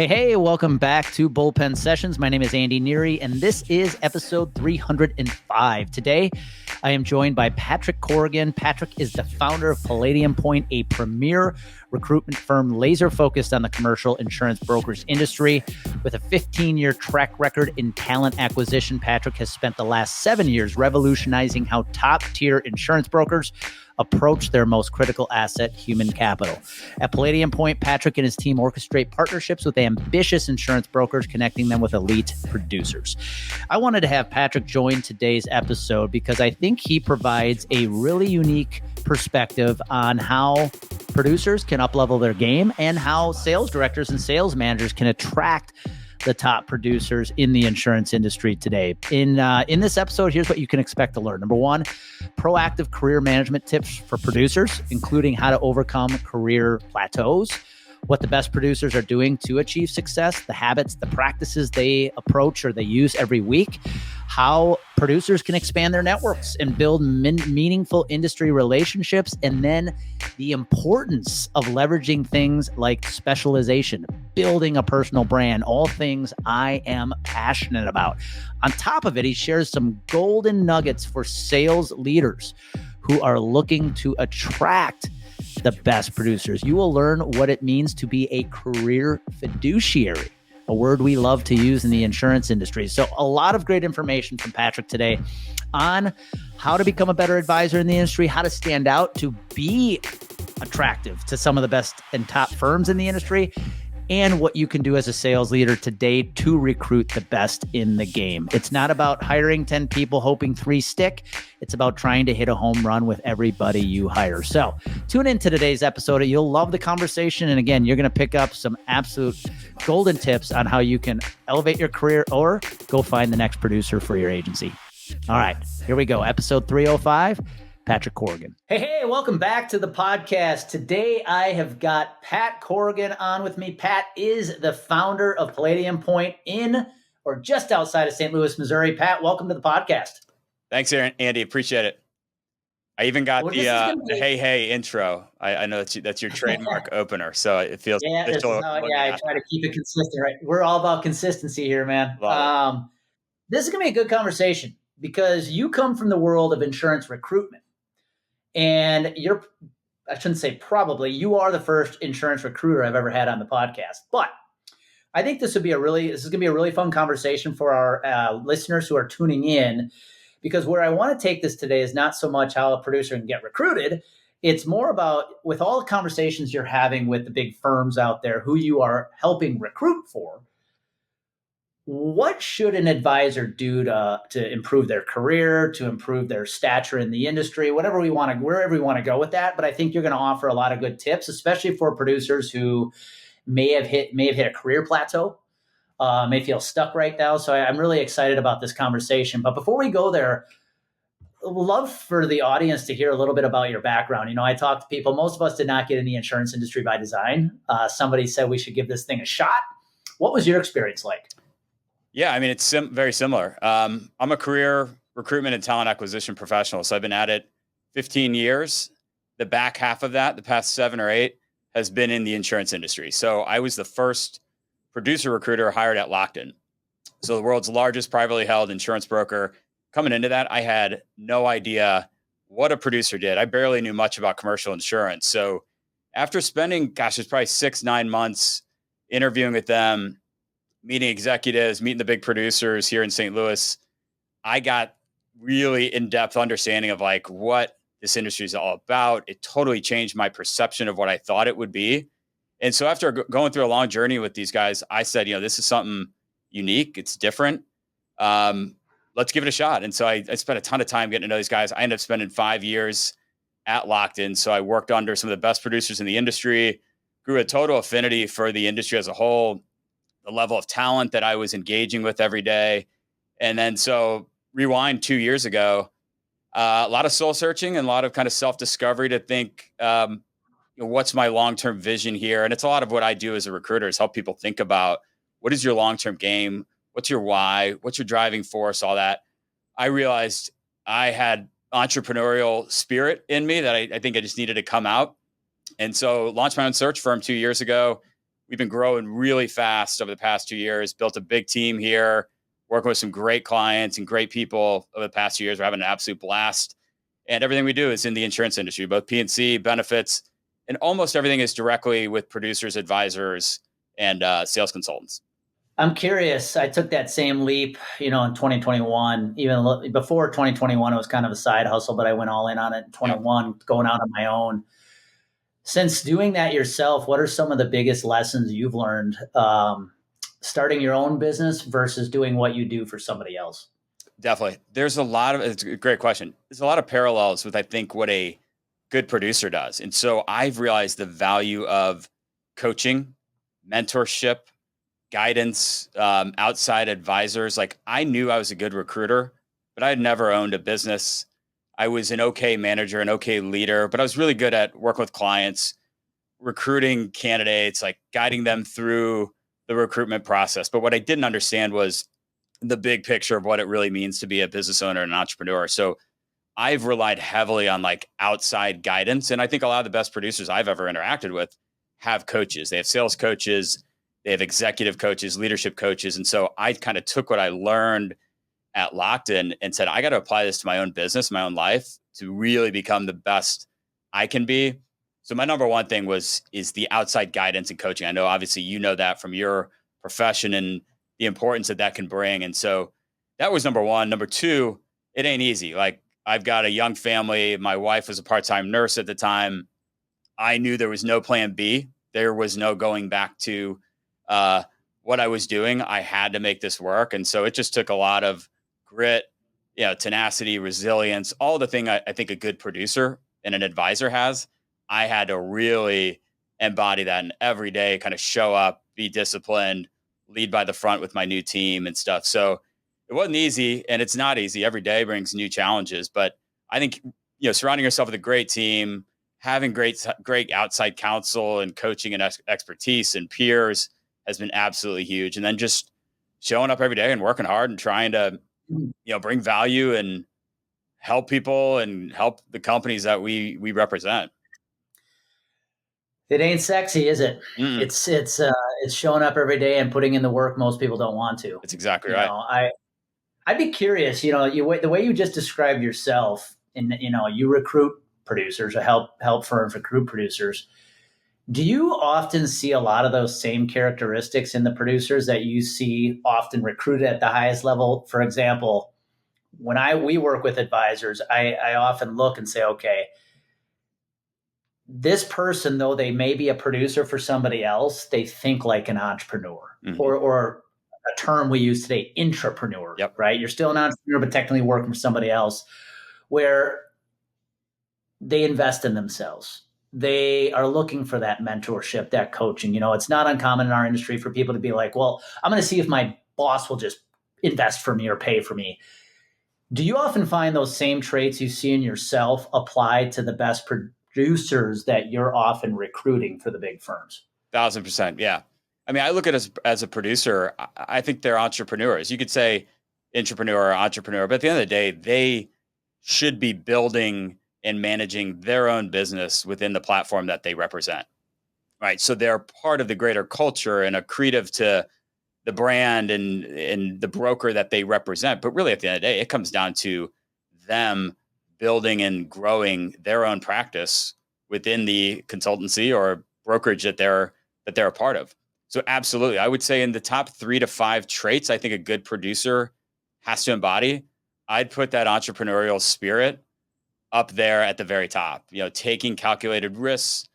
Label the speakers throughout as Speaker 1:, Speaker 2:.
Speaker 1: Hey, welcome back to Bullpen Sessions. My name is Andy NEARY, and this is episode 305. Today, I am joined by Patrick Corrigan. Patrick is the founder of Palladium Point, a premier recruitment firm laser-focused on the commercial insurance brokers industry. With a 15-year track record in talent acquisition, Patrick has spent the last 7 years revolutionizing how top-tier insurance brokers approach their most critical asset, human capital. At Palladium Point, Patrick and his team orchestrate partnerships with ambitious insurance brokers, connecting them with elite producers. I wanted to have Patrick join today's episode because I think he provides a really unique perspective on how producers can up-level their game and how sales directors and sales managers can attract the top producers in the insurance industry today. In this episode, here's what you can expect to learn. Number one, proactive career management tips for producers, including how to overcome career plateaus, what the best producers are doing to achieve success, the habits, the practices they approach or they use every week, how producers can expand their networks and build meaningful industry relationships, and then the importance of leveraging things like specialization, building a personal brand, all things I am passionate about. On top of it, he shares some golden nuggets for sales leaders who are looking to attract the best producers. You will learn what it means to be a career fiduciary, a word we love to use in the insurance industry. So a lot of great information from Patrick today on how to become a better advisor in the industry, how to stand out to be attractive to some of the best and top firms in the industry, and what you can do as a sales leader today to recruit the best in the game. It's not about hiring 10 people hoping 3 stick. It's about trying to hit a home run with everybody you hire. So tune into today's episode. You'll love the conversation. And again, you're going to pick up some absolute golden tips on how you can elevate your career or go find the next producer for your agency. All right, here we go. Episode 305. Patrick Corrigan. Hey, welcome back to the podcast. Today, I have got Pat Corrigan on with me. Pat is the founder of Palladium Point in or just outside of St. Louis, Missouri. Pat, welcome to the podcast.
Speaker 2: Thanks, Andy. Appreciate it. I even got the hey intro. I know that's your trademark opener, so it feels official.
Speaker 1: I try to keep it consistent, right? We're all about consistency here, man. This is going to be a good conversation because you come from the world of insurance recruitment. And I shouldn't say probably, you are the first insurance recruiter I've ever had on the podcast. But I think this is going to be a really fun conversation for our listeners who are tuning in, because where I want to take this today is not so much how a producer can get recruited. It's more about, with all the conversations you're having with the big firms out there who you are helping recruit for, what should an advisor do to improve their career, to improve their stature in the industry, wherever we want to go with that. But I think you're going to offer a lot of good tips, especially for producers who may have hit a career plateau, may feel stuck right now. So I'm really excited about this conversation. But before we go there, I'd love for the audience to hear a little bit about your background. You know, I talk to people, most of us did not get in the insurance industry by design. Somebody said we should give this thing a shot. What was your experience like?
Speaker 2: Yeah, I mean, it's very similar. I'm a career recruitment and talent acquisition professional. So I've been at it 15 years. The back half of that, the past 7 or 8, has been in the insurance industry. So I was the first producer recruiter hired at Lockton. So the world's largest privately held insurance broker. Coming into that, I had no idea what a producer did. I barely knew much about commercial insurance. So after spending, it's probably 6-9 months interviewing with them, meeting executives, meeting the big producers here in St. Louis, I got really in-depth understanding of like what this industry is all about. It totally changed my perception of what I thought it would be. And so after going through a long journey with these guys, I said, this is something unique. It's different. Let's give it a shot. And so I spent a ton of time getting to know these guys. I ended up spending 5 years at Lockton. So I worked under some of the best producers in the industry, grew a total affinity for the industry as a whole, the level of talent that I was engaging with every day. And then so rewind 2 years ago, a lot of soul searching and a lot of kind of self-discovery to think, what's my long-term vision here? And it's a lot of what I do as a recruiter is help people think about what is your long-term game? What's your why? What's your driving force? All that. I realized I had entrepreneurial spirit in me that I think I just needed to come out. And so launched my own search firm 2 years ago. we've been growing really fast over the past 2 years, built a big team here, working with some great clients and great people over the past 2 years. We're having an absolute blast. And everything we do is in the insurance industry, both P&C, benefits, and almost everything is directly with producers, advisors, and sales consultants.
Speaker 1: I'm curious. I took that same leap, in 2021. Even before 2021, it was kind of a side hustle, but I went all in on it in 21, going out on my own. Since doing that yourself, what are some of the biggest lessons you've learned starting your own business versus doing what you do for somebody else?
Speaker 2: Definitely. It's a great question. There's a lot of parallels with, I think, what a good producer does. And so I've realized the value of coaching, mentorship, guidance, outside advisors. Like, I knew I was a good recruiter, but I had never owned a business. I was an okay manager, an okay leader, but I was really good at working with clients, recruiting candidates, like guiding them through the recruitment process. But what I didn't understand was the big picture of what it really means to be a business owner and an entrepreneur. So I've relied heavily on like outside guidance. And I think a lot of the best producers I've ever interacted with have coaches. They have sales coaches, they have executive coaches, leadership coaches. And so I kind of took what I learned at Lockton and said, I got to apply this to my own business, my own life to really become the best I can be. So my number one thing is the outside guidance and coaching. I know obviously you know that from your profession and the importance that can bring. And so that was number one. Number two, it ain't easy. Like, I've got a young family. My wife was a part-time nurse at the time. I knew there was no plan B. There was no going back to what I was doing. I had to make this work. And so it just took a lot of grit, tenacity, resilience, all the thing I think a good producer and an advisor has. I had to really embody that and every day kind of show up, be disciplined, lead by the front with my new team and stuff. So it wasn't easy, and it's not easy. Every day brings new challenges, but I think, surrounding yourself with a great team, having great outside counsel and coaching and expertise and peers has been absolutely huge. And then just showing up every day and working hard and trying to, bring value and help people and help the companies that we represent.
Speaker 1: It ain't sexy, is it?
Speaker 2: Mm-mm.
Speaker 1: It's showing up every day and putting in the work most people don't want to.
Speaker 2: That's exactly right.
Speaker 1: I'd be curious, the way you just described yourself, and you recruit producers or help firms recruit producers. Do you often see a lot of those same characteristics in the producers that you see often recruited at the highest level? For example, when we work with advisors, I often look and say, okay, this person, though they may be a producer for somebody else, they think like an entrepreneur, or a term we use today, intrapreneur, right? You're still an entrepreneur, but technically working for somebody else, where they invest in themselves. They are looking for that mentorship, that coaching. It's not uncommon in our industry for people to be like, well, I'm going to see if my boss will just invest for me or pay for me. Do you often find those same traits you see in yourself applied to the best producers that you're often recruiting for the big firms?
Speaker 2: 1,000%. Yeah. I mean, I look at us as a producer. I think they're entrepreneurs. You could say intrapreneur or entrepreneur, but at the end of the day, they should be building and managing their own business within the platform that they represent. Right. So they're part of the greater culture and accretive to the brand and the broker that they represent. But really, at the end of the day, it comes down to them building and growing their own practice within the consultancy or brokerage that they're a part of. So absolutely, I would say in the top 3 to 5 traits I think a good producer has to embody, I'd put that entrepreneurial spirit up there at the very top. Taking calculated risks,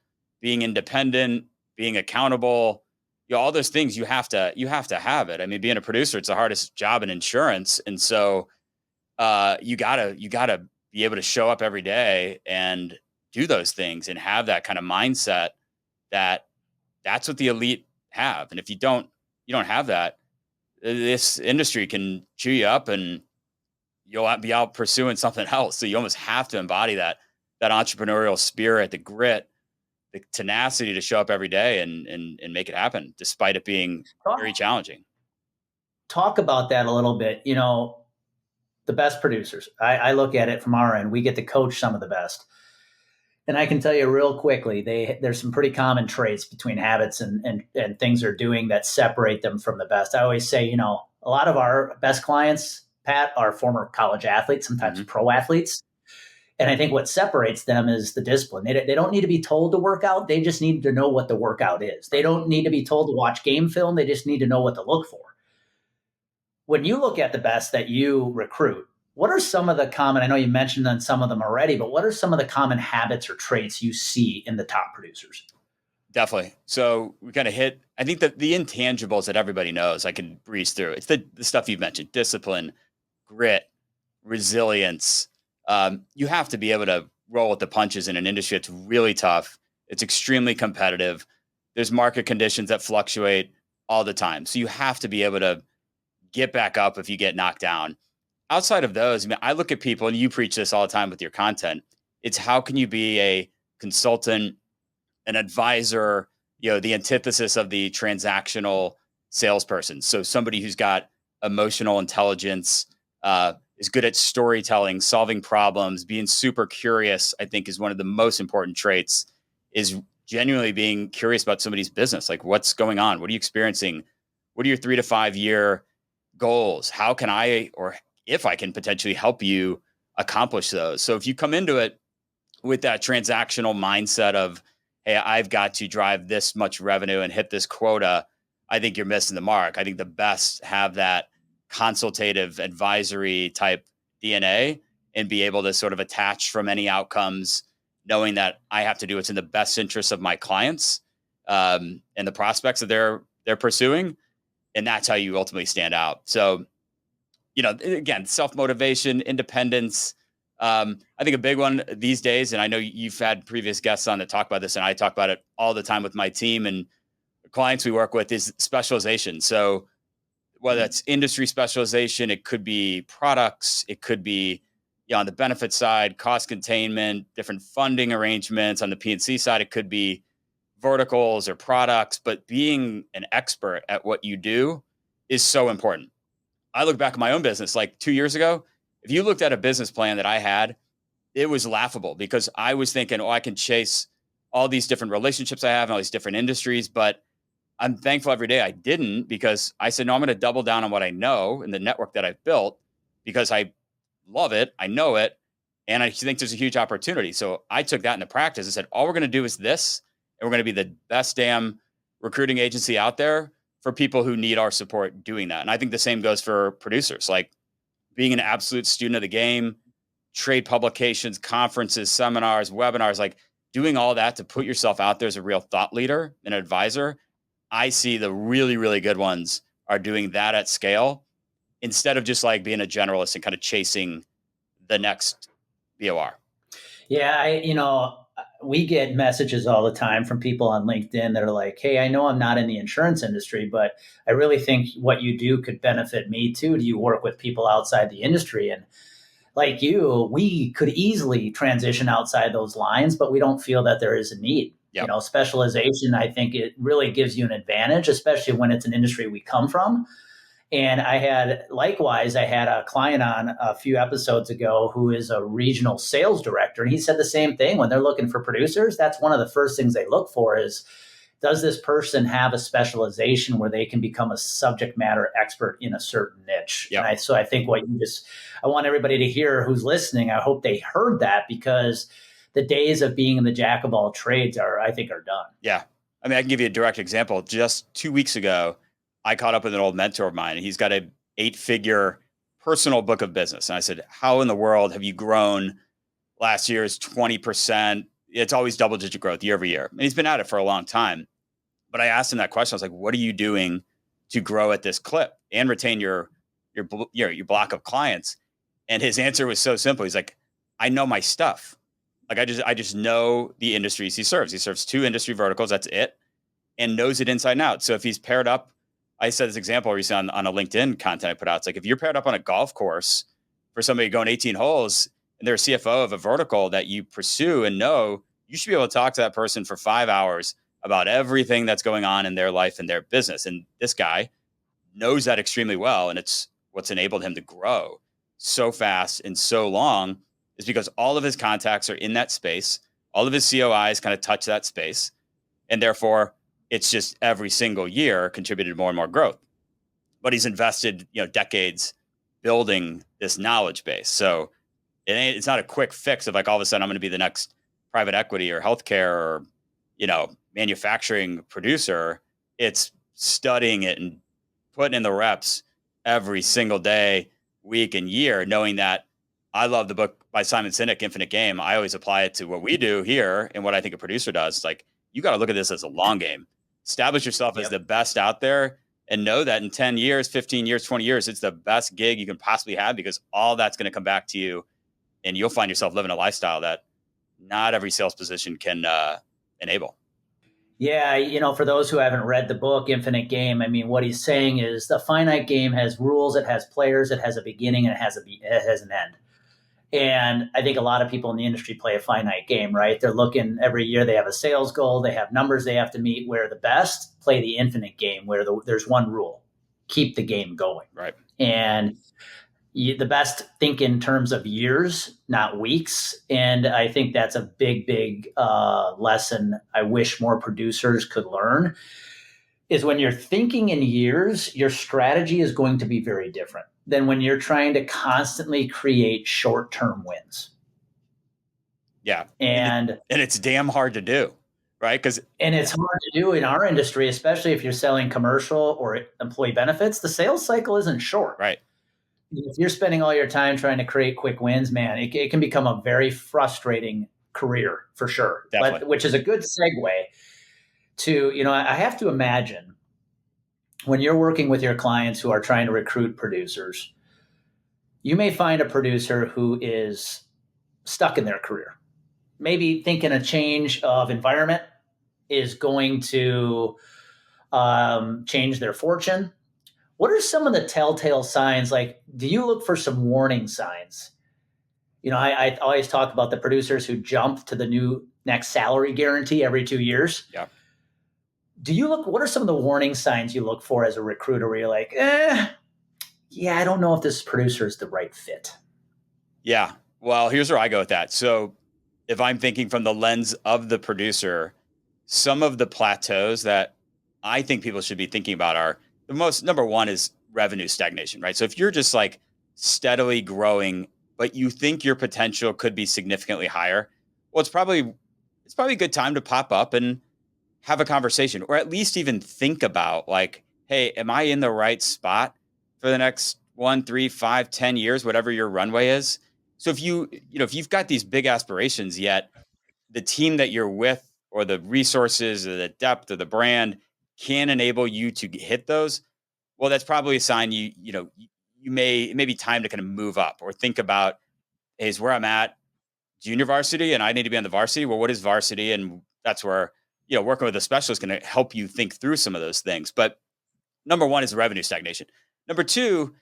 Speaker 2: being independent, being accountable, all those things you have to have it. I mean, being a producer, it's the hardest job in insurance, and so you gotta be able to show up every day and do those things and have that kind of mindset that's what the elite have. And if you don't have that, this industry can chew you up and you'll be out pursuing something else. So you almost have to embody that entrepreneurial spirit, the grit, the tenacity to show up every day and make it happen, despite it being very challenging.
Speaker 1: Talk about that a little bit. The best producers, I look at it from our end, we get to coach some of the best. And I can tell you real quickly, there's some pretty common traits between habits and things they're doing that separate them from the best. I always say, a lot of our best clients, Pat, are former college athletes, sometimes
Speaker 2: Mhm.
Speaker 1: pro athletes. And I think what separates them is the discipline. They don't need to be told to work out. They just need to know what the workout is. They
Speaker 2: Right.
Speaker 1: don't need to be told to watch game film. They just need to know what to look for. When you look at the best that you recruit, what are some of the common, I know you mentioned on some of them already, but what are some of the common habits or traits you see in the top producers?
Speaker 2: Definitely. So we kind of hit, I think that the intangibles that everybody knows, I can breeze through. It's the stuff you've mentioned: discipline, grit, resilience. You have to be able to roll with the punches in an industry that's really tough. It's extremely competitive. There's market conditions that fluctuate all the time. So you have to be able to get back up if you get knocked down. Outside of those, I mean, I look at people, and you preach this all the time with your content. It's how can you be a consultant, an advisor, the antithesis of the transactional salesperson. So somebody who's got emotional intelligence, is good at storytelling, solving problems, being super curious, I think is one of the most important traits, is genuinely being curious about somebody's business. Like, what's going on? What are you experiencing? What are your 3 to 5 year goals? How can I, or if I can potentially help you accomplish those? So if you come into it with that transactional mindset of, hey, I've got to drive this much revenue and hit this quota, I think you're missing the mark. I think the best have that consultative advisory type DNA and be able to sort of attach from any outcomes, knowing that I have to do what's in the best interest of my clients, and the prospects that they're pursuing. And that's how you ultimately stand out. So, again, self motivation, independence. I think a big one these days, and I know you've had previous guests on that talk about this, and I talk about it all the time with my team and clients we work with, is specialization. So whether it's industry specialization, it could be products, it could be, on the benefit side, cost containment, different funding arrangements. On the P&C side, it could be verticals or products, but being an expert at what you do is so important. I look back at my own business like 2 years ago. If you looked at a business plan that I had, it was laughable because I was thinking, oh, I can chase all these different relationships I have in all these different industries. But I'm thankful every day I didn't, because I said, no, I'm going to double down on what I know and the network that I've built, because I love it. I know it. And I think there's a huge opportunity. So I took that into practice and said, all we're going to do is this. And we're going to be the best damn recruiting agency out there for people who need our support doing that. And I think the same goes for producers, like being an absolute student of the game, trade publications, conferences, seminars, webinars, like doing all that to put yourself out there as a real thought leader and advisor. I see the really, really good ones are doing that at scale, instead of just like being a generalist and kind of chasing the next BOR.
Speaker 1: Yeah, we get messages all the time from people on LinkedIn that are like, "Hey, I know I'm not in the insurance industry, but I really think what you do could benefit me too. Do you work with people outside the industry?" And like you, we could easily transition outside those lines, but we don't feel that there is a need.
Speaker 2: Yep.
Speaker 1: Specialization, I think it really gives you an advantage, especially when it's an industry we come from. And I had a client on a few episodes ago who is a regional sales director. And he said the same thing. When they're looking for producers, that's one of the first things they look for is, does this person have a specialization where they can become a subject matter expert in a certain niche?
Speaker 2: Yep.
Speaker 1: So I think I want everybody to hear who's listening. I hope they heard that, because the days of being in the jack of all trades I think are done.
Speaker 2: Yeah. I mean, I can give you a direct example. Just 2 weeks ago, I caught up with an old mentor of mine, and he's got a 8-figure personal book of business. And I said, how in the world have you grown? Last year is 20%. It's always double digit growth year over year. And he's been at it for a long time. But I asked him that question. I was like, what are you doing to grow at this clip and retain your block of clients? And his answer was so simple. He's like, I know my stuff. Like I just know the industries he serves. He serves 2 industry verticals. That's it. And knows it inside and out. So if he's paired up, I said this example recently on a LinkedIn content I put out. It's like, if you're paired up on a golf course for somebody going 18 holes and they're a CFO of a vertical that you pursue and know, you should be able to talk to that person for 5 hours about everything that's going on in their life and their business. And this guy knows that extremely well. And it's what's enabled him to grow so fast and so long, is because all of his contacts are in that space. All of his COIs kind of touch that space. And therefore, it's just every single year contributed more and more growth. But he's invested, decades building this knowledge base. So it's not a quick fix of like all of a sudden I'm going to be the next private equity or healthcare or, manufacturing producer. It's studying it and putting in the reps every single day, week, and year, knowing that I love the book by Simon Sinek, Infinite Game. I always apply it to what we do here and what I think a producer does. It's like, you got to look at this as a long game. Establish yourself as the best out there and know that in 10 years, 15 years, 20 years, it's the best gig you can possibly have, because all that's going to come back to you and you'll find yourself living a lifestyle that not every sales position can enable.
Speaker 1: Yeah, for those who haven't read the book, Infinite Game, I mean, what he's saying is the finite game has rules, it has players, it has a beginning, and it has an end. And I think a lot of people in the industry play a finite game, right? They're looking every year, they have a sales goal, they have numbers they have to meet, where the best play the infinite game, where there's one rule: keep the game going.
Speaker 2: Right.
Speaker 1: And the best think in terms of years, not weeks. And I think that's a big lesson I wish more producers could learn, is when you're thinking in years, your strategy is going to be very different than when you're trying to constantly create short-term wins.
Speaker 2: Yeah.
Speaker 1: And
Speaker 2: it's damn hard to do, right?
Speaker 1: And it's hard to do in our industry, especially if you're selling commercial or employee benefits. The sales cycle isn't short.
Speaker 2: Right.
Speaker 1: If you're spending all your time trying to create quick wins, man, it can become a very frustrating career for sure.
Speaker 2: Definitely.
Speaker 1: But which is a good segue to, I have to imagine when you're working with your clients who are trying to recruit producers, you may find a producer who is stuck in their career, maybe thinking a change of environment is going to change their fortune. What are some of the telltale signs? Like, do you look for some warning signs? I always talk about the producers who jump to the next salary guarantee every 2 years.
Speaker 2: Yeah.
Speaker 1: What are some of the warning signs you look for as a recruiter where you're like, I don't know if this producer is the right fit?
Speaker 2: Yeah. Well, here's where I go with that. So if I'm thinking from the lens of the producer, some of the plateaus that I think people should be thinking about are number one is revenue stagnation, right? So if you're just like steadily growing, but you think your potential could be significantly higher, well, it's probably a good time to pop up and have a conversation, or at least even think about like, hey, am I in the right spot for the next 1, 3, 5, 10 years, whatever your runway is? So if you've got these big aspirations, yet the team that you're with or the resources or the depth of the brand can enable you to hit those, well, that's probably a sign it may be time to kind of move up or think about, hey, is where I'm at junior varsity and I need to be on the varsity? Well, what is varsity? And that's where, working with a specialist can help you think through some of those things. But number one is revenue stagnation. Number two,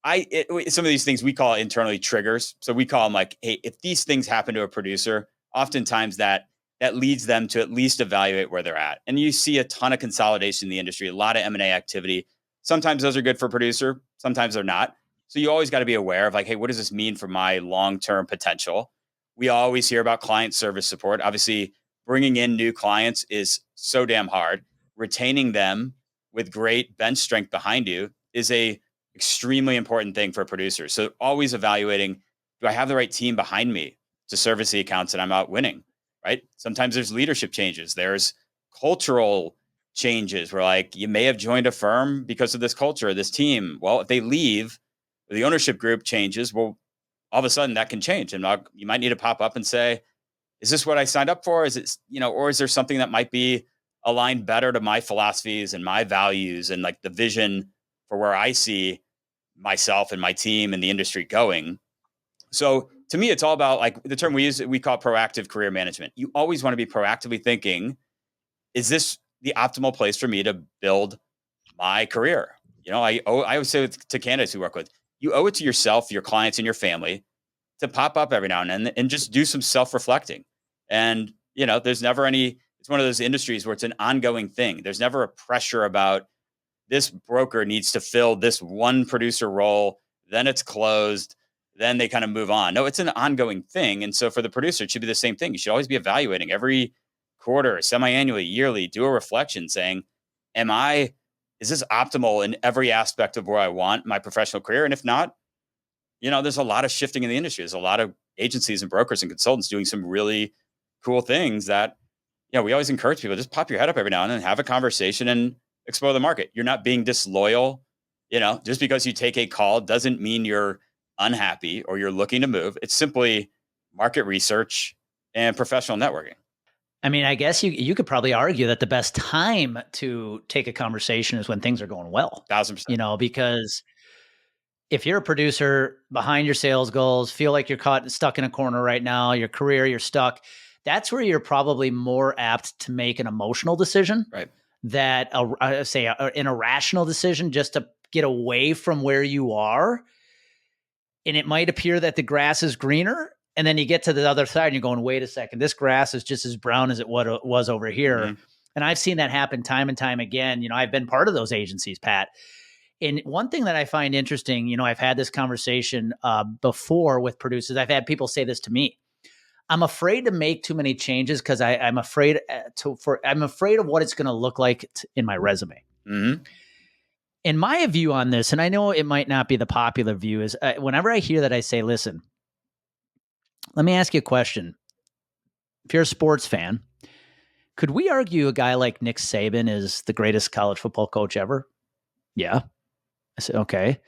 Speaker 2: some of these things we call internally triggers. So we call them like, hey, if these things happen to a producer, oftentimes that leads them to at least evaluate where they're at. And you see a ton of consolidation in the industry, a lot of M&A activity. Sometimes those are good for a producer, sometimes they're not. So you always got to be aware of like, hey, what does this mean for my long-term potential? We always hear about client service support. Obviously, bringing in new clients is so damn hard. Retaining them with great bench strength behind you is a extremely important thing for a producer. So always evaluating, do I have the right team behind me to service the accounts that I'm out winning, right? Sometimes there's leadership changes. There's cultural changes where like you may have joined a firm because of this culture, this team. Well, if they leave, or the ownership group changes, well, all of a sudden that can change. And you might need to pop up and say, is this what I signed up for? Is it, or is there something that might be aligned better to my philosophies and my values and like the vision for where I see myself and my team and the industry going? So to me, it's all about like the term we call proactive career management. You always want to be proactively thinking, is this the optimal place for me to build my career? I always say to candidates we work with, you owe it to yourself, your clients, and your family to pop up every now and then and just do some self-reflecting. And, there's never it's one of those industries where it's an ongoing thing. There's never a pressure about this broker needs to fill this one producer role, then it's closed, then they kind of move on. No, it's an ongoing thing. And so for the producer, it should be the same thing. You should always be evaluating every quarter, semi-annually, yearly, do a reflection saying, is this optimal in every aspect of where I want my professional career? And if not, there's a lot of shifting in the industry. There's a lot of agencies and brokers and consultants doing some really cool things that, we always encourage people, just pop your head up every now and then, have a conversation and explore the market. You're not being disloyal. Just because you take a call doesn't mean you're unhappy or you're looking to move. It's simply market research and professional networking.
Speaker 1: I mean, I guess you could probably argue that the best time to take a conversation is when things are going well.
Speaker 2: 1,000%.
Speaker 1: Because if you're a producer behind your sales goals, feel like you're stuck in a corner right now, your career, you're stuck, that's where you're probably more apt to make an emotional decision.
Speaker 2: Right.
Speaker 1: That say an irrational decision just to get away from where you are. And it might appear that the grass is greener. And then you get to the other side and you're going, wait a second, this grass is just as brown as it was over here. Mm-hmm. And I've seen that happen time and time again. I've been part of those agencies, Pat. And one thing that I find interesting, I've had this conversation before with producers. I've had people say this to me. I'm afraid to make too many changes because I'm afraid of what it's going to look like in my resume.
Speaker 2: Mm-hmm.
Speaker 1: And my view on this, and I know it might not be the popular view, is whenever I hear that, I say, listen, let me ask you a question. If you're a sports fan, could we argue a guy like Nick Saban is the greatest college football coach ever? Yeah. I said, okay.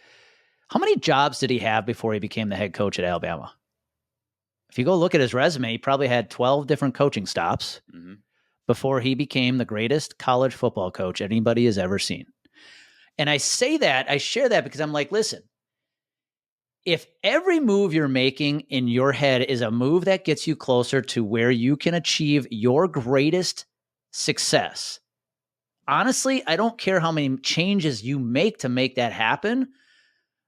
Speaker 1: How many jobs did he have before he became the head coach at Alabama? If you go look at his resume, he probably had 12 different coaching stops before he became the greatest college football coach anybody has ever seen. And I share that because I'm like, listen, if every move you're making in your head is a move that gets you closer to where you can achieve your greatest success, honestly, I don't care how many changes you make to make that happen,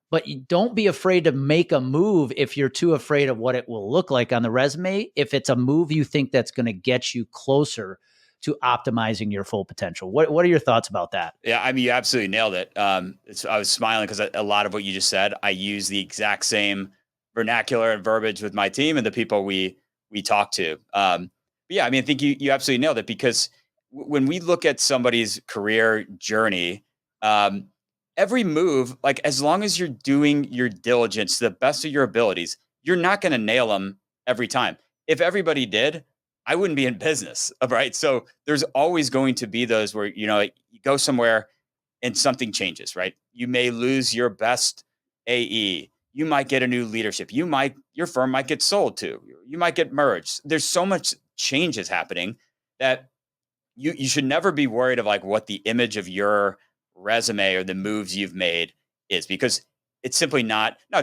Speaker 1: but you don't be afraid to make a move if you're too afraid of what it will look like on the resume. If it's a move you think that's going to get you closer to optimizing your full potential. What are your thoughts about that?
Speaker 2: Yeah, I mean, you absolutely nailed it. I was smiling because a lot of what you just said, I use the exact same vernacular and verbiage with my team and the people we talk to. But yeah, I mean, I think you absolutely nailed it because when we look at somebody's career journey, every move, like as long as you're doing your diligence to the best of your abilities, you're not going to nail them every time. If everybody did, I wouldn't be in business, right? So there's always going to be those where, you go somewhere and something changes, right? You may lose your best AE. You might get a new leadership. Your firm might get sold to. You might get merged. There's so much changes happening that you should never be worried of like what the image of your resume or the moves you've made is, because it's simply not. No,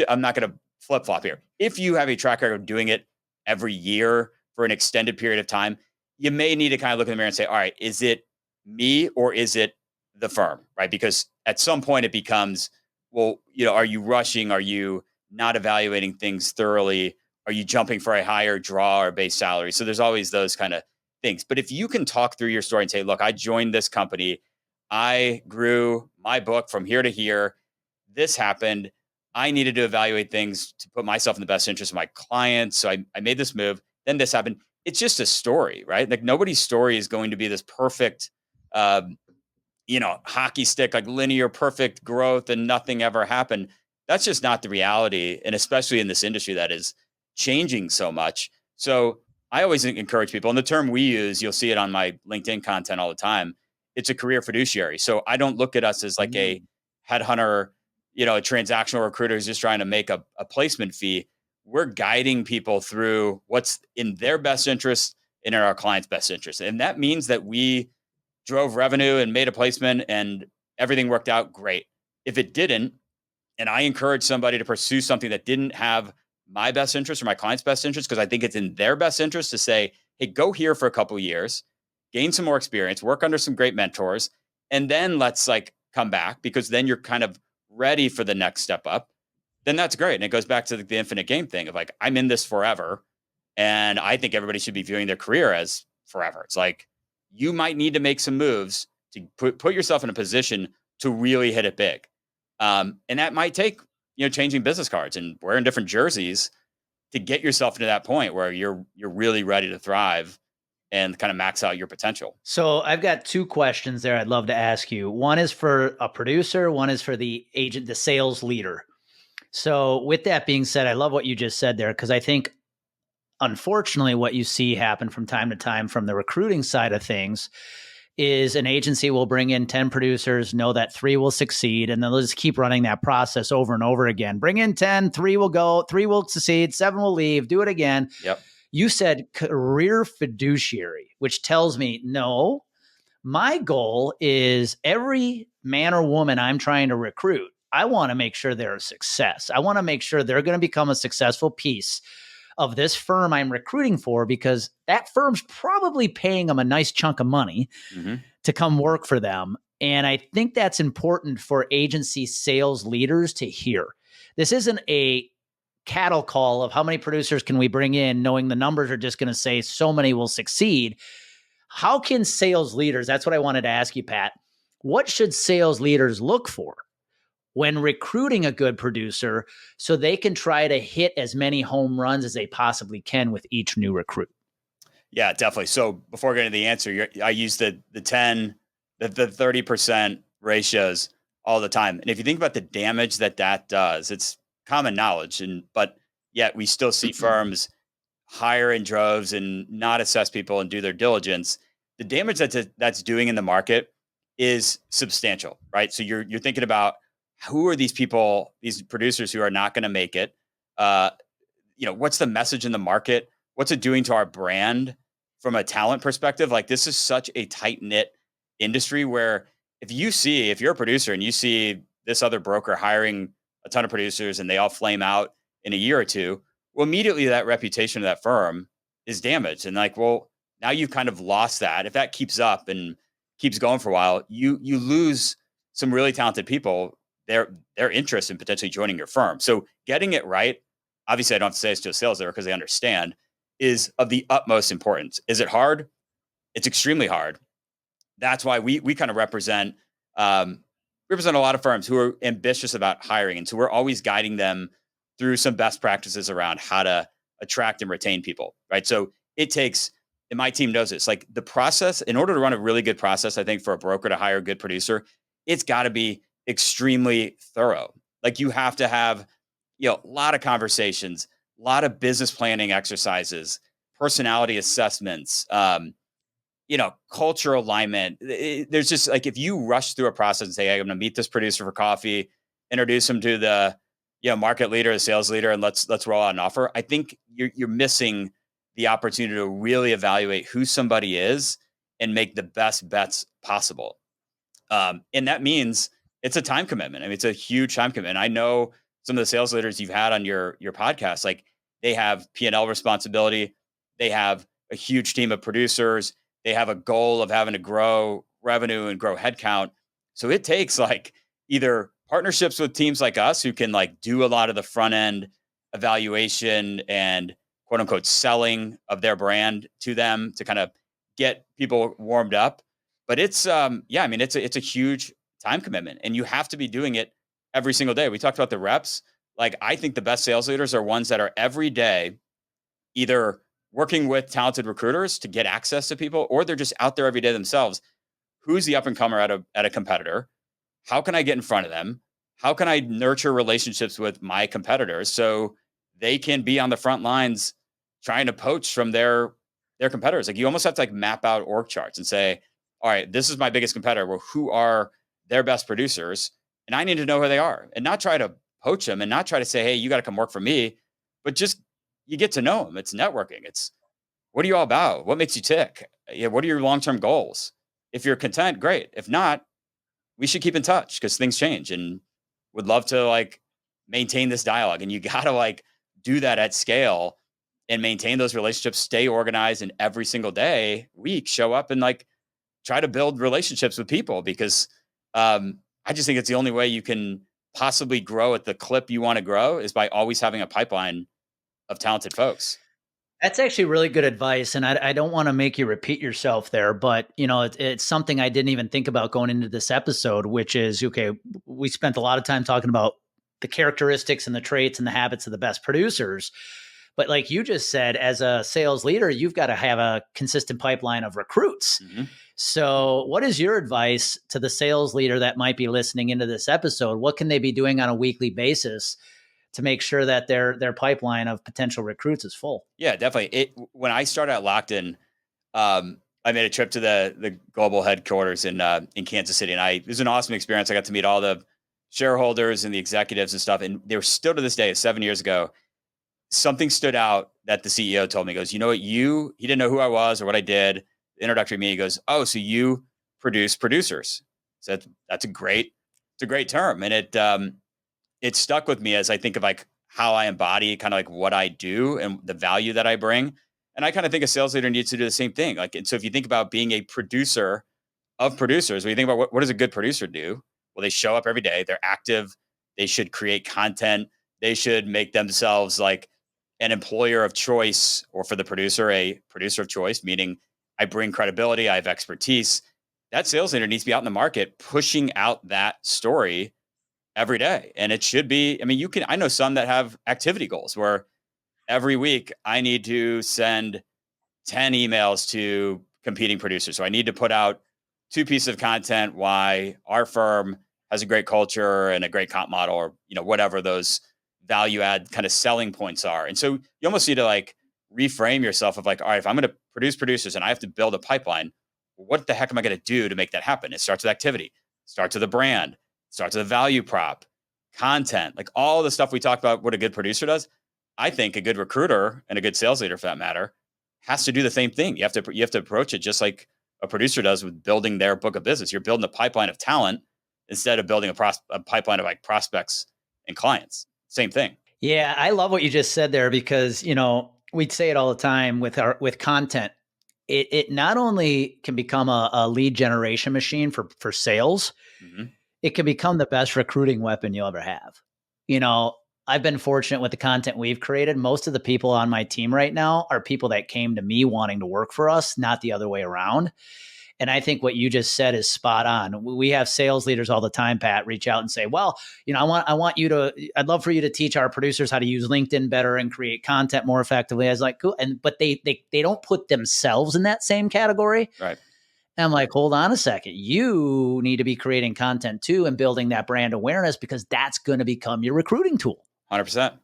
Speaker 2: I'm not going to flip flop here. If you have a track record of doing it every year for an extended period of time, you may need to kind of look in the mirror and say, all right, is it me or is it the firm, right? Because at some point it becomes, well, are you rushing? Are you not evaluating things thoroughly? Are you jumping for a higher draw or base salary? So there's always those kind of things. But if you can talk through your story and say, look, I joined this company. I grew my book from here to here. This happened. I needed to evaluate things to put myself in the best interest of my clients. So I made this move. Then this happened. It's just a story, right? Like nobody's story is going to be this perfect, hockey stick, like linear, perfect growth and nothing ever happened. That's just not the reality. And especially in this industry that is changing so much. So I always encourage people, and the term we use, you'll see it on my LinkedIn content all the time. It's a career fiduciary. So I don't look at us as like a headhunter, a transactional recruiter who's just trying to make a placement fee. We're guiding people through what's in their best interest and in our client's best interest. And that means that we drove revenue and made a placement and everything worked out great. If it didn't, and I encourage somebody to pursue something that didn't have my best interest or my client's best interest, because I think it's in their best interest to say, hey, go here for a couple of years, gain some more experience, work under some great mentors, and then let's like come back, because then you're kind of ready for the next step up. Then that's great. And it goes back to the infinite game thing of like, I'm in this forever. And I think everybody should be viewing their career as forever. It's like, you might need to make some moves to put yourself in a position to really hit it big. And that might take, changing business cards and wearing different jerseys to get yourself into that point where you're really ready to thrive and kind of max out your potential.
Speaker 1: So I've got two questions there I'd love to ask you. One is for a producer, one is for the agent, the sales leader. So with that being said, I love what you just said there, because I think unfortunately what you see happen from time to time from the recruiting side of things is an agency will bring in 10 producers, know that 3 will succeed, and then they'll just keep running that process over and over again. Bring in 10, 3 will go, 3 will succeed, 7 will leave, do it again.
Speaker 2: Yep.
Speaker 1: You said career fiduciary, which tells me, no, my goal is every man or woman I'm trying to recruit, I want to make sure they're a success. I want to make sure they're going to become a successful piece of this firm I'm recruiting for, because that firm's probably paying them a nice chunk of money to come work for them. And I think that's important for agency sales leaders to hear. This isn't a cattle call of how many producers can we bring in, knowing the numbers are just going to say so many will succeed. How can sales leaders, that's what I wanted to ask you, Pat, what should sales leaders look for when recruiting a good producer so they can try to hit as many home runs as they possibly can with each new recruit?
Speaker 2: Yeah, definitely. So before getting to the answer, I use the 10, the 30% ratios all the time. And if you think about the damage that does, it's common knowledge. But yet we still see firms hire in droves and not assess people and do their diligence. The damage that's doing in the market is substantial, right? So you're thinking about, who are these people, these producers who are not going to make it? What's the message in the market? What's it doing to our brand from a talent perspective? Like, this is such a tight knit industry where if you're a producer and you see this other broker hiring a ton of producers and they all flame out in a year or two, well, immediately that reputation of that firm is damaged. And like, well, now you've kind of lost that. If that keeps up and keeps going for a while, you lose some really talented people, their interest in potentially joining your firm. So getting it right, obviously I don't have to say it's to a sales leader because they understand, is of the utmost importance. Is it hard? It's extremely hard. That's why we kind of represent a lot of firms who are ambitious about hiring. And so we're always guiding them through some best practices around how to attract and retain people, right? So it takes, and my team knows this, like the process, in order to run a really good process, I think for a broker to hire a good producer, it's got to be extremely thorough. Like you have to have, a lot of conversations, a lot of business planning exercises, personality assessments, cultural alignment. There's just like, if you rush through a process and say, hey, I'm going to meet this producer for coffee, introduce him to the, market leader, the sales leader, and let's roll out an offer. I think you're missing the opportunity to really evaluate who somebody is and make the best bets possible. And that means it's a time commitment. I mean, it's a huge time commitment. I know some of the sales leaders you've had on your podcast, like they have P&L responsibility. They have a huge team of producers. They have a goal of having to grow revenue and grow headcount. So it takes like either partnerships with teams like us who can like do a lot of the front end evaluation and quote unquote selling of their brand to them to kind of get people warmed up. But it's it's a huge time commitment, and you have to be doing it every single day. We talked about the reps. Like, I think the best sales leaders are ones that are every day either working with talented recruiters to get access to people, or they're just out there every day themselves. Who's the up and comer at a competitor? How can I get in front of them? How can I nurture relationships with my competitors so they can be on the front lines trying to poach from their competitors? Like, you almost have to like map out org charts and say, all right, this is my biggest competitor. Well, who are their best producers? And I need to know who they are, and not try to poach them and not try to say, hey, you got to come work for me, but just, you get to know them. It's networking. It's, what are you all about? What makes you tick? Yeah. What are your long-term goals? If you're content, great. If not, we should keep in touch because things change, and would love to like maintain this dialogue. And you got to like do that at scale and maintain those relationships, stay organized, and every single day, week, show up and like try to build relationships with people, because I just think it's the only way you can possibly grow at the clip you want to grow is by always having a pipeline of talented folks.
Speaker 1: That's actually really good advice. And I don't want to make you repeat yourself there, but it's something I didn't even think about going into this episode, which is, okay, we spent a lot of time talking about the characteristics and the traits and the habits of the best producers. But like you just said, as a sales leader, you've got to have a consistent pipeline of recruits.
Speaker 2: Mm-hmm.
Speaker 1: So what is your advice to the sales leader that might be listening into this episode? What can they be doing on a weekly basis to make sure that their pipeline of potential recruits is full?
Speaker 2: Yeah, definitely. When I started at Lockton, I made a trip to the global headquarters in Kansas City, and it was an awesome experience. I got to meet all the shareholders and the executives and stuff, and they were still to this day, 7 years ago, something stood out that the CEO told me. He goes, you know what, he didn't know who I was or what I did. The introductory meeting, he goes, oh, so you produce producers. So that's a great term, and it stuck with me as I think of like how I embody kind of like what I do and the value that I bring. And I kind of think a sales leader needs to do the same thing. Like, and so if you think about being a producer of producers, when you think about what does a good producer do? Well, they show up every day. They're active. They should create content. They should make themselves like an employer of choice, or for the producer, a producer of choice, meaning I bring credibility. I have expertise. That sales leader needs to be out in the market pushing out that story every day. And it should be, I mean, I know some that have activity goals where every week I need to send 10 emails to competing producers. So I need to put out 2 pieces of content why our firm has a great culture and a great comp model, or, whatever those value add kind of selling points are. And so you almost need to like reframe yourself of like, all right, if I'm going to produce producers and I have to build a pipeline, what the heck am I going to do to make that happen? It starts with activity, it starts with a brand, starts with a value prop, content, like all the stuff we talked about, what a good producer does. I think a good recruiter and a good sales leader, for that matter, has to do the same thing. You have to approach it just like a producer does with building their book of business. You're building a pipeline of talent instead of building a pipeline of like prospects and clients. Same thing.
Speaker 1: Yeah, I love what you just said there, because we'd say it all the time with content. It not only can become a lead generation machine for sales,
Speaker 2: Mm-hmm.
Speaker 1: it can become the best recruiting weapon you'll ever have. I've been fortunate with the content we've created. Most of the people on my team right now are people that came to me wanting to work for us, not the other way around. And I think what you just said is spot on. We have sales leaders all the time, Pat, reach out and say, well, I'd love for you to teach our producers how to use LinkedIn better and create content more effectively. I was like, cool. But they don't put themselves in that same category.
Speaker 2: Right.
Speaker 1: And I'm like, hold on a second. You need to be creating content too and building that brand awareness, because that's going to become your recruiting tool.
Speaker 2: 100%.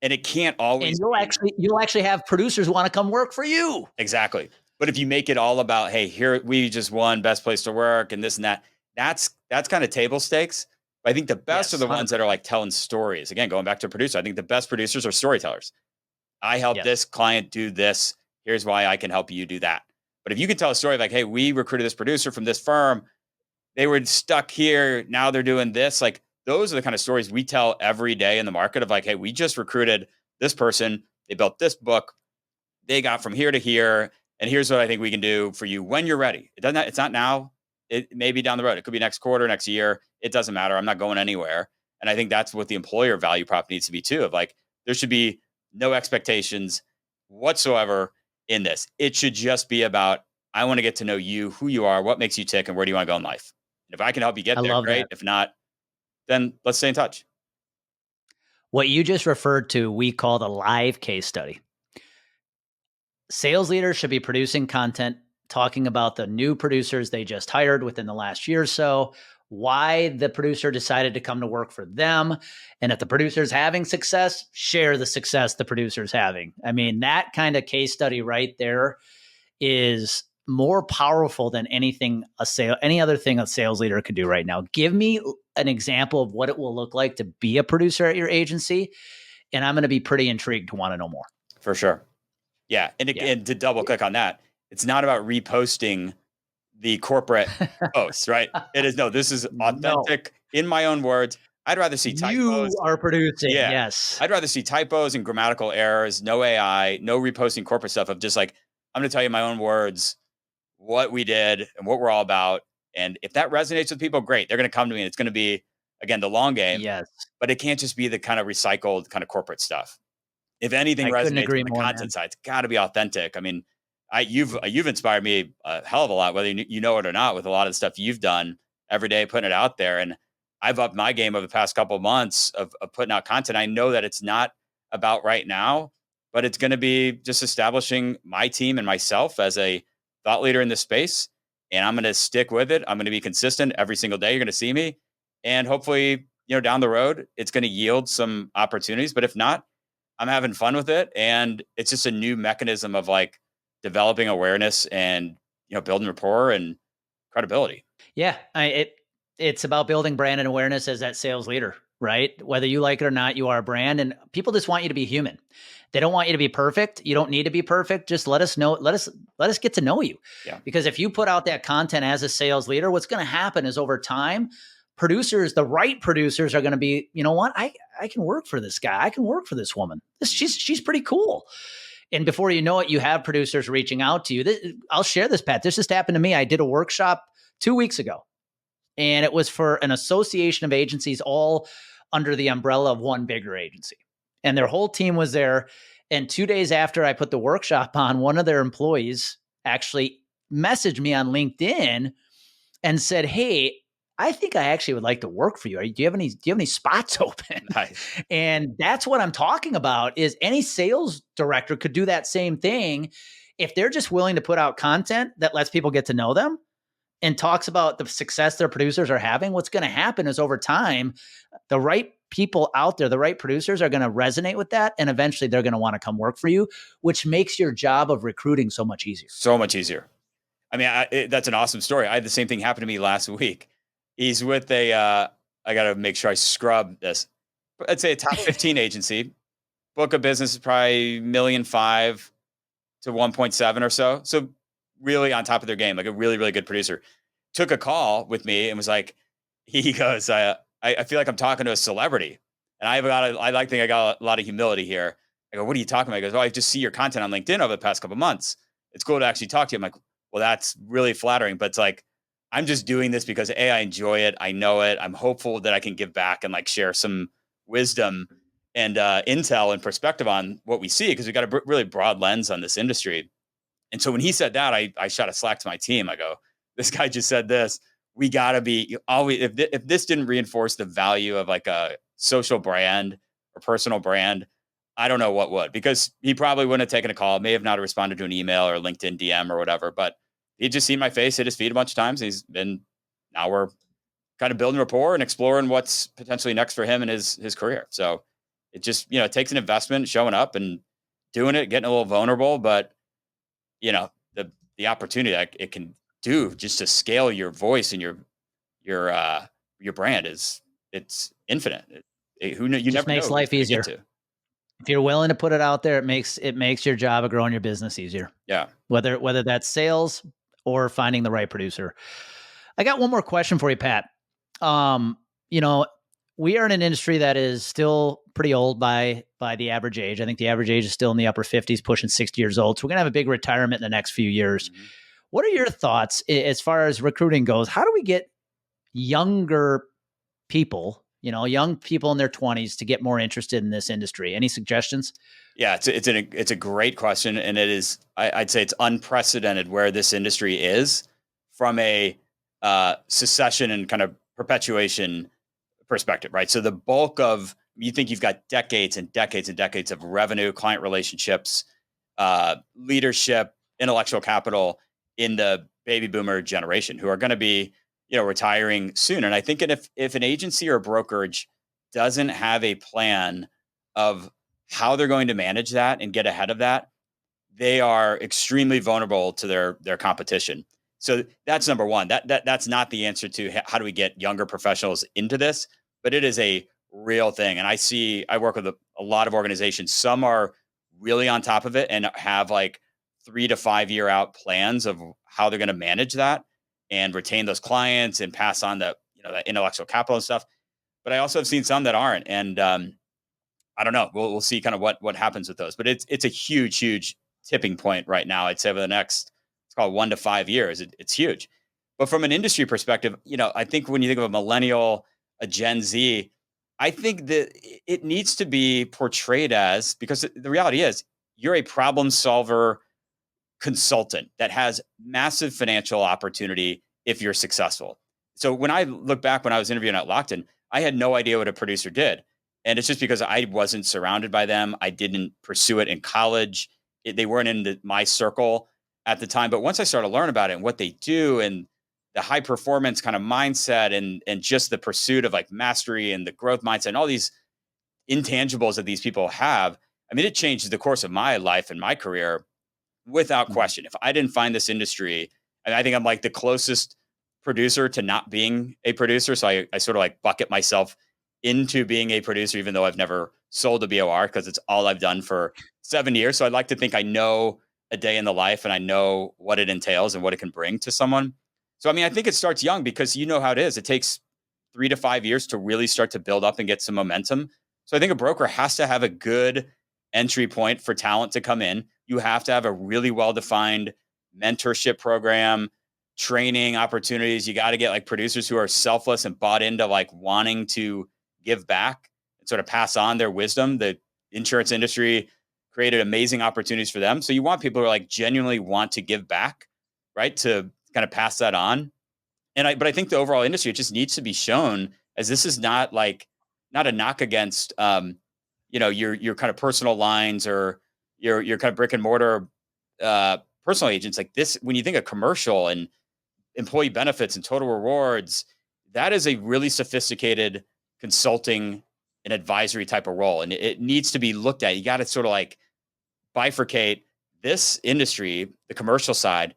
Speaker 2: And it can't always.
Speaker 1: And you'll actually have producers who want to come work for you.
Speaker 2: Exactly. But if you make it all about, hey, here we just won best place to work and this and that, that's kind of table stakes. But I think the best are the ones that are like telling stories. Again, going back to producer, I think the best producers are storytellers. I helped this client do this. Here's why I can help you do that. But if you can tell a story of like, hey, we recruited this producer from this firm, they were stuck here, now they're doing this. Like, those are the kind of stories we tell every day in the market of like, hey, we just recruited this person. They built this book. They got from here to here. And here's what I think we can do for you when you're ready. It's not now. It may be down the road. It could be next quarter, next year. It doesn't matter. I'm not going anywhere. And I think that's what the employer value prop needs to be too, of like, there should be no expectations whatsoever in this. It should just be about, I want to get to know you, who you are, what makes you tick, and where do you want to go in life. And if I can help you get there, great. If not, then let's stay in touch.
Speaker 1: What you just referred to, we called a live case study. Sales leaders should be producing content, talking about the new producers they just hired within the last year or so, why the producer decided to come to work for them. And if the producer's having success, share the success the producer's having. I mean, that kind of case study right there is more powerful than any other thing a sales leader could do right now. Give me an example of what it will look like to be a producer at your agency, and I'm going to be pretty intrigued to want to know more.
Speaker 2: For sure. Yeah. And to double click on that, it's not about reposting the corporate posts, right? It is, this is authentic in my own words. I'd rather see typos.
Speaker 1: You are producing. Yeah. Yes.
Speaker 2: I'd rather see typos and grammatical errors, no AI, no reposting corporate stuff, of just like, I'm going to tell you in my own words what we did and what we're all about. And if that resonates with people, great. They're going to come to me, and it's going to be, again, the long game.
Speaker 1: Yes.
Speaker 2: But it can't just be the kind of recycled kind of corporate stuff. If anything resonates on the content side, it's got to be authentic. I mean, you've inspired me a hell of a lot, whether you know it or not, with a lot of the stuff you've done every day, putting it out there. And I've upped my game over the past couple of months of putting out content. I know that it's not about right now, but it's going to be just establishing my team and myself as a thought leader in this space. And I'm going to stick with it. I'm going to be consistent every single day. You're going to see me. And hopefully, down the road, it's going to yield some opportunities. But if not, I'm having fun with it. And it's just a new mechanism of like developing awareness and, building rapport and credibility.
Speaker 1: Yeah, it's about building brand and awareness as that sales leader, right? Whether you like it or not, you are a brand, and people just want you to be human. They don't want you to be perfect. You don't need to be perfect. Just let us know. Let us get to know you.
Speaker 2: Yeah.
Speaker 1: Because if you put out that content as a sales leader, what's going to happen is over time, the right producers are going to be, you know what? I can work for this guy. I can work for this woman. She's pretty cool. And before you know it, you have producers reaching out to you. I'll share this, Pat. This just happened to me. I did a workshop 2 weeks ago, and it was for an association of agencies all under the umbrella of one bigger agency. And their whole team was there. And 2 days after I put the workshop on, one of their employees actually messaged me on LinkedIn and said, "Hey, I think I actually would like to work for you. Do you have any spots open?"
Speaker 2: Nice.
Speaker 1: And that's what I'm talking about, is any sales director could do that same thing if they're just willing to put out content that lets people get to know them and talks about the success their producers are having. What's going to happen is over time, the right people out there, the right producers are going to resonate with that. And eventually they're going to want to come work for you, which makes your job of recruiting so much easier.
Speaker 2: So much easier. I mean, that's an awesome story. I had the same thing happen to me last week. He's with I got to make sure I scrub this. I'd say a top 15 agency. Book of business is probably $1.5 million to 1.7 or so. So really on top of their game, like a really, really good producer. Took a call with me and was like, he goes, I feel like I'm talking to a celebrity. And I think I got a lot of humility here. I go, what are you talking about? He goes, I just see your content on LinkedIn over the past couple of months. It's cool to actually talk to you. I'm like, well, that's really flattering. But it's like, I'm just doing this because I enjoy it. I know it. I'm hopeful that I can give back and like share some wisdom and intel and perspective on what we see, because we got a really broad lens on this industry. And so when he said that, I shot a slack to my team. I go, this guy just said this. We got to be always, if this didn't reinforce the value of like a social brand or personal brand, I don't know what would, because he probably wouldn't have taken a call, may have not responded to an email or LinkedIn DM or whatever, but he'd just seen my face, hit his feet a bunch of times. Now we're kind of building rapport and exploring what's potentially next for him in his career. So it just, it takes an investment, showing up and doing it, getting a little vulnerable, but the opportunity that it can do just to scale your voice and your brand it's infinite. Who knew? You
Speaker 1: just
Speaker 2: never
Speaker 1: makes
Speaker 2: know
Speaker 1: life easier. If you're willing to put it out there, it makes your job of growing your business easier.
Speaker 2: Yeah.
Speaker 1: Whether that's sales or finding the right producer. I got one more question for you, Pat. We are in an industry that is still pretty old by the average age. I think the average age is still in the upper 50s, pushing 60 years old. So we're going to have a big retirement in the next few years. Mm-hmm. What are your thoughts as far as recruiting goes? How do we get younger people, young people in their 20s to get more interested in this industry? Any suggestions?
Speaker 2: Yeah, it's a great question. And it is, I'd say it's unprecedented where this industry is from a succession and kind of perpetuation perspective, right? So the bulk of, you think you've got decades and decades and decades of revenue, client relationships, leadership, intellectual capital in the baby boomer generation who are going to be, retiring soon. And I think if an agency or a brokerage doesn't have a plan of how they're going to manage that and get ahead of that, they are extremely vulnerable to their competition. So that's number one. That's not the answer to how do we get younger professionals into this, but it is a real thing. And I work with a lot of organizations. Some are really on top of it and have like 3 to 5 year out plans of how they're going to manage that and retain those clients and pass on the intellectual capital and stuff. But I also have seen some that aren't. And I don't know. We'll see kind of what happens with those. But it's a huge tipping point right now. I'd say over the next, it's called 1 to 5 years. It's huge. But from an industry perspective, I think when you think of a millennial, a Gen Z, I think that it needs to be portrayed as, because the reality is you're a problem solver consultant that has massive financial opportunity if you're successful. So when I look back when I was interviewing at Lockton, I had no idea what a producer did. And it's just because I wasn't surrounded by them. I didn't pursue it in college. They weren't in my circle at the time. But once I started learning about it and what they do and the high performance kind of mindset and just the pursuit of like mastery and the growth mindset and all these intangibles that these people have, I mean, it changed the course of my life and my career without
Speaker 1: Mhm.
Speaker 2: question. If I didn't find this industry, and I think I'm like the closest producer to not being a producer. So I sort of like bucket myself into being a producer, even though I've never sold a BOR because it's all I've done for 7 years. So I'd like to think I know a day in the life and I know what it entails and what it can bring to someone. So, I mean, I think it starts young because you know how it is. It takes 3 to 5 years to really start to build up and get some momentum. So I think a broker has to have a good entry point for talent to come in. You have to have a really well defined mentorship program, training opportunities. You got to get like producers who are selfless and bought into like wanting to give back and sort of pass on their wisdom. The insurance industry created amazing opportunities for them. So you want people who are like genuinely want to give back, right? To kind of pass that on. But I think the overall industry, it just needs to be shown as this is not like, not a knock against, your kind of personal lines or your kind of brick and mortar personal agents like this. When you think of commercial and employee benefits and total rewards, that is a really sophisticated consulting and advisory type of role. And it needs to be looked at. You got to sort of like bifurcate this industry, the commercial side,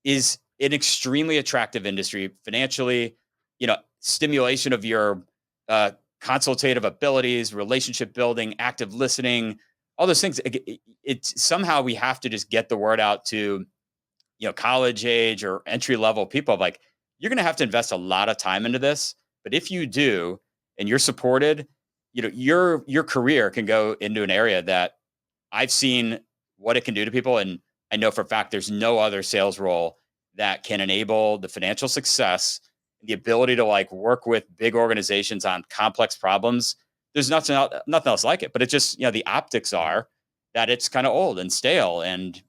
Speaker 2: is an extremely attractive industry financially, stimulation of your consultative abilities, relationship building, active listening, all those things. It's somehow we have to just get the word out to, college age or entry level people of like, you're going to have to invest a lot of time into this. But if you do, and you're supported, your career can go into an area that I've seen what it can do to people. And I know for a fact there's no other sales role that can enable the financial success, the ability to like work with big organizations on complex problems. There's nothing else like it. But it just, the optics are that it's kind of old and stale and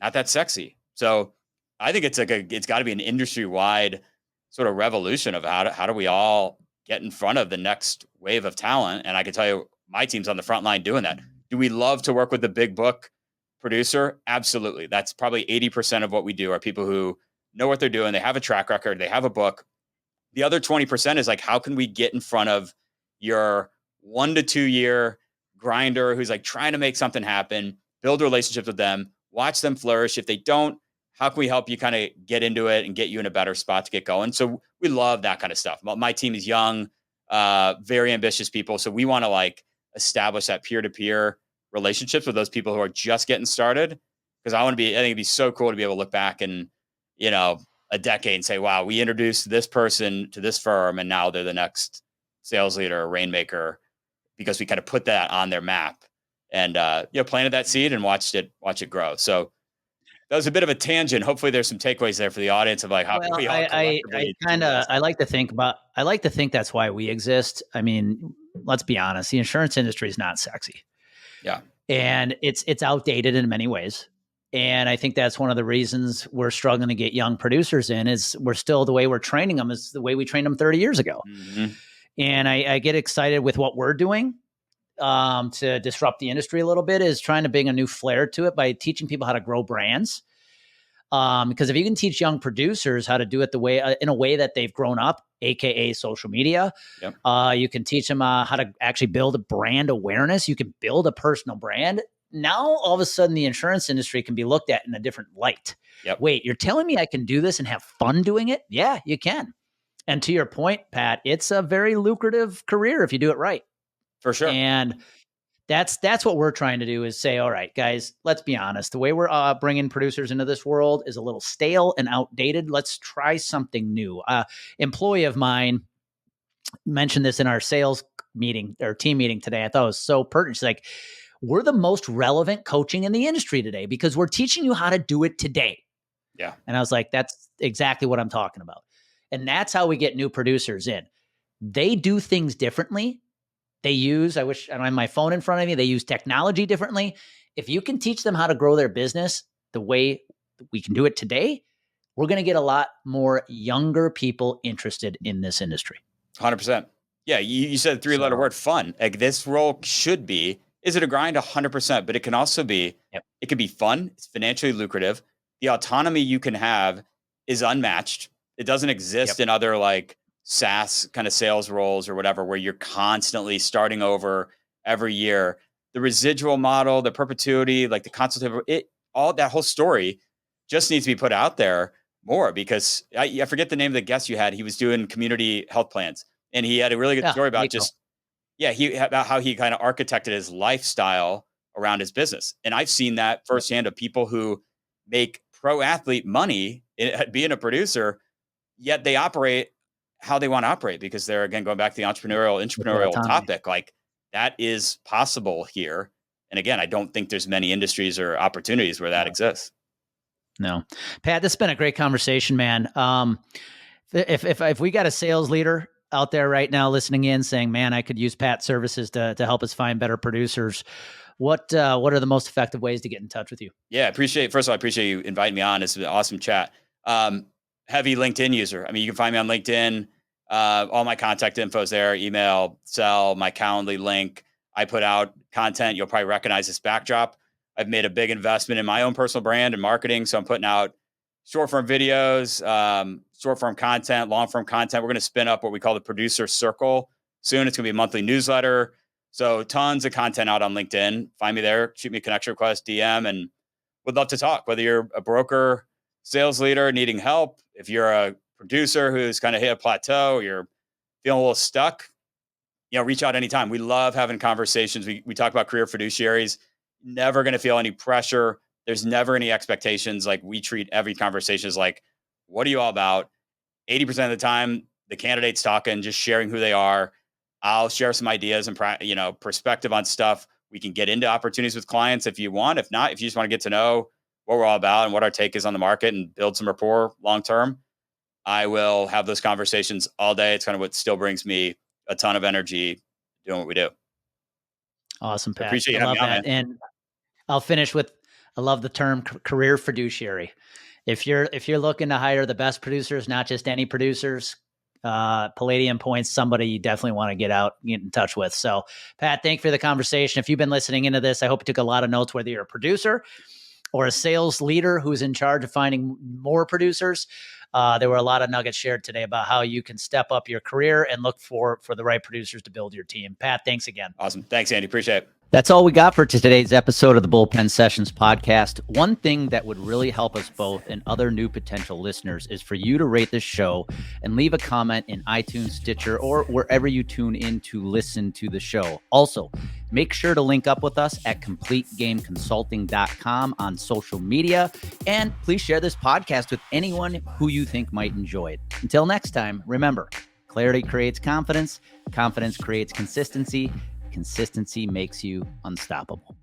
Speaker 2: not that sexy. So I think it's got to be an industry wide sort of revolution of how do we all get in front of the next wave of talent. And I can tell you, my team's on the front line doing that. Do we love to work with the big book producer? Absolutely. That's probably 80% of what we do are people who know what they're doing. They have a track record. They have a book. The other 20% is like, how can we get in front of your 1 to 2 year grinder who's like trying to make something happen, build relationships with them, watch them flourish. If they don't, how can we help you kind of get into it and get you in a better spot to get going? So we love that kind of stuff. My team is young, very ambitious people. So we want to like establish that peer-to-peer relationships with those people who are just getting started. Because I think it'd be so cool to be able to look back and, a decade and say, wow, we introduced this person to this firm and now they're the next sales leader or rainmaker because we kind of put that on their map and, planted that seed and watch it grow. So that was a bit of a tangent. Hopefully there's some takeaways there for the audience of like, how can
Speaker 1: Well,
Speaker 2: we all collectively do this?
Speaker 1: I like to think that's why we exist. I mean, let's be honest, the insurance industry is not sexy.
Speaker 2: Yeah.
Speaker 1: And it's outdated in many ways. And I think that's one of the reasons we're struggling to get young producers in is we're still the way we're training them is the way we trained them 30 years ago.
Speaker 2: Mm-hmm.
Speaker 1: And I get excited with what we're doing to disrupt the industry a little bit is trying to bring a new flair to it by teaching people how to grow brands. Because if you can teach young producers how to do it the way in a way that they've grown up, aka social media,
Speaker 2: Yep.
Speaker 1: You can teach them how to actually build a brand awareness. You can build a personal brand. Now, all of a sudden, the insurance industry can be looked at in a different light.
Speaker 2: Yep.
Speaker 1: Wait, you're telling me I can do this and have fun doing it? Yeah, you can. And to your point, Pat, it's a very lucrative career if you do it right.
Speaker 2: For sure.
Speaker 1: And that's what we're trying to do is say, all right, guys, let's be honest. The way we're bringing producers into this world is a little stale and outdated. Let's try something new. Employee of mine mentioned this in our sales meeting or team meeting today. I thought it was so pertinent. She's like, we're the most relevant coaching in the industry today because we're teaching you how to do it today.
Speaker 2: Yeah.
Speaker 1: And I was like, that's exactly what I'm talking about. And that's how we get new producers in. They do things differently. They use, I don't have my phone in front of me. They use technology differently. If you can teach them how to grow their business the way we can do it today, we're going to get a lot more younger people interested in this industry.
Speaker 2: 100%. Yeah. You said three-letter word, fun. Like this role should be, is it a grind? 100%, but it can also be, it can be fun. It's financially lucrative. The autonomy you can have is unmatched. It doesn't exist in other like SaaS kind of sales roles or whatever, where you're constantly starting over every year. The residual model, the perpetuity, like the consultative, all that whole story just needs to be put out there more, because I forget the name of the guest you had. He was doing community health plans, and he had a really good story about about how he kind of architected his lifestyle around his business. And I've seen that firsthand of people who make pro athlete money being a producer, yet they operate how they want to operate, because they're, again, going back to the entrepreneurial topic. Like that is possible here. And again, I don't think there's many industries or opportunities where that exists.
Speaker 1: No, Pat, this has been a great conversation, man. If we got a sales leader out there right now listening in saying, man, I could use Pat's services to help us find better producers, what are the most effective ways to get in touch with you?
Speaker 2: Yeah, first of all, I appreciate you inviting me on. It's an awesome chat. Heavy LinkedIn user. I mean, you can find me on LinkedIn. All my contact info is there, email, cell, my Calendly link. I put out content. You'll probably recognize this backdrop. I've made a big investment in my own personal brand and marketing. So I'm putting out short form videos, short form content, long form content. We're going to spin up what we call the producer circle soon. It's going to be a monthly newsletter. So tons of content out on LinkedIn. Find me there, shoot me a connection request, DM, and would love to talk. Whether you're a broker, sales leader needing help, if you're a producer who's kind of hit a plateau, you're feeling a little stuck, reach out anytime. We love having conversations. We talk about career fiduciaries. Never going to feel any pressure. There's never any expectations. Like we treat every conversation as like, what are you all about? 80% of the time, the candidate's talking, just sharing who they are. I'll share some ideas and perspective on stuff. We can get into opportunities with clients if you want. If not, if you just want to get to know what we're all about and what our take is on the market and build some rapport long term, I will have those conversations all day. It's kind of what still brings me a ton of energy doing what we do.
Speaker 1: Awesome, Pat.
Speaker 2: I appreciate you having me on, man.
Speaker 1: And I'll finish with, I love the term career fiduciary. If you're looking to hire the best producers, not just any producers, Palladium Point, somebody you definitely want to get in touch with. So Pat, thank you for the conversation. If you've been listening into this, I hope you took a lot of notes, whether you're a producer or a sales leader who's in charge of finding more producers. There were a lot of nuggets shared today about how you can step up your career and look for the right producers to build your team. Pat, thanks again.
Speaker 2: Awesome. Thanks, Andy. Appreciate it.
Speaker 1: That's all we got for today's episode of the Bullpen Sessions podcast. One thing that would really help us both and other new potential listeners is for you to rate this show and leave a comment in iTunes, Stitcher, or wherever you tune in to listen to the show. Also, make sure to link up with us at CompleteGameConsulting.com on social media. And please share this podcast with anyone who you think might enjoy it. Until next time, remember, clarity creates confidence. Confidence creates consistency. Consistency makes you unstoppable.